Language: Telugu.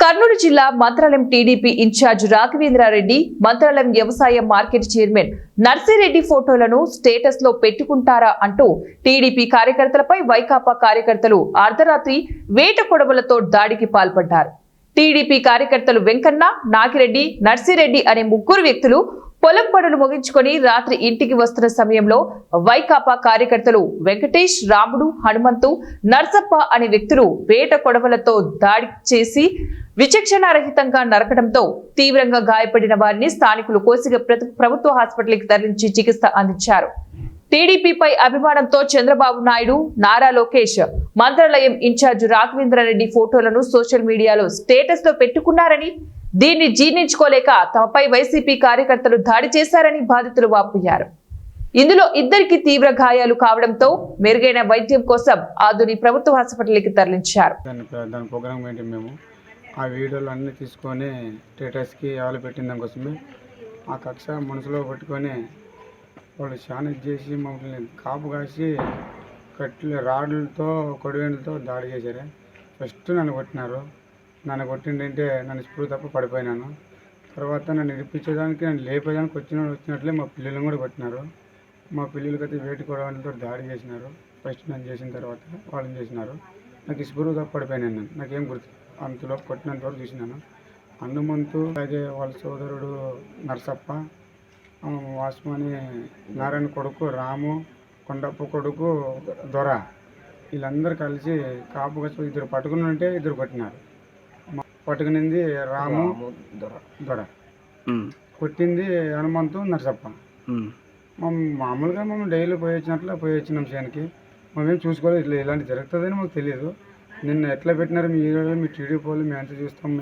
కర్నూలు జిల్లా మంత్రాలయం టీడీపీ ఇన్ఛార్జ్ రాఘవేంద్రారెడ్డి, మంత్రాలయం వ్యవసాయ మార్కెట్ చైర్మన్ నర్సిరెడ్డి ఫోటోలను స్టేటస్ లో పెట్టుకుంటారా అంటూ టీడీపీ కార్యకర్తలపై వైకాపా కార్యకర్తలు అర్ధరాత్రి వేట కొడవలతో దాడికి పాల్పడ్డారు. టీడీపీ కార్యకర్తలు వెంకన్న, నాగిరెడ్డి, నర్సిరెడ్డి అనే ముగ్గురు వ్యక్తులు పొలం పనులు ముగించుకొని రాత్రి ఇంటికి వస్తున్న సమయంలో వైకాపా కార్యకర్తలు వెంకటేష్, రాముడు, హనుమంతు, నర్సప్ప అనే వ్యక్తులు వేట కొడవలతో దాడి చేసి విచక్షణారహితంగా నరకడంతో తీవ్రంగా గాయపడిన వారిని స్థానికులు కోసిగ ప్రభుత్వ హాస్పిటల్కి తరలించి చికిత్స అందించారు. టీడీపీపై అభిమానంతో చంద్రబాబు నాయుడు, నారా లోకేష్ మంత్రాలయం ఇన్ఛార్జ్ రాఘవేంద్రారెడ్డి ఫోటోలను సోషల్ మీడియాలో స్టేటస్ లో పెట్టుకున్నారని, దీన్ని జీర్ణించుకోలేక తమపై వైసీపీ కార్యకర్తలు దాడి చేశారని బాధితులు వాపోయారు. ఇందులో ఇద్దరికి తీవ్ర గాయాలు కావడంతో మెరుగైన వైద్యం కోసం ఆదుని ప్రభుత్వ హాస్పిటల్కి తరలించారు. దాని ప్రోగ్రామ్ ఏంటి, మేము ఆ వీడియోలు అన్నీ తీసుకొని స్టేటస్కి ఎవరు పెట్టిన దానికోసమే ఆ కక్ష మనసులో పెట్టుకొని వాళ్ళు చాలా చేసి మమ్మల్ని కాపు కాసి కట్లు రాడ్లతో కొడివేళ్ళతో దాడి చేశారు. ఫస్ట్ నన్ను కొట్టినారు. నన్ను కొట్టిందంటే నన్ను స్పృహ తప్ప పడిపోయినాను. తర్వాత నన్ను ఇడిపించడానికి, నన్ను లేపేదానికి వచ్చినట్లే మా పిల్లలను కూడా కొట్టినారు. మా పిల్లలకైతే వేటి కొడవలతో దాడి చేసినారు. ఫస్ట్ నన్ను చేసిన తర్వాత వాళ్ళని చేసినారు. నాకు స్పృహ తప్ప పడిపోయినాను. నేను నాకేం గుర్తు, అంతలో కొట్టినంత వరకు చూసినాను. హనుమంతు, అలాగే వాళ్ళ సోదరుడు నర్సప్ప, వాస్మని నారాయణ కొడుకు రాము, కొండప్ప కొడుకు దొర, వీళ్ళందరూ కలిసి కాపు కసి ఇద్దరు పట్టుకుని ఉంటే ఇద్దరు కొట్టినారు. పట్టుకునింది రాము, దొర, కొట్టింది హనుమంతు, నర్సప్ప. మామూలుగా మేము డైలీ పోయి వచ్చినాం చేనికి. మేమేం చూసుకోలేదు, ఇలాంటి జరుగుతుందని మాకు తెలియదు. నిన్న ఎట్లా పెట్టినారు మీ టీడీపీ వాళ్ళు, మేము ఎంత చూస్తాం.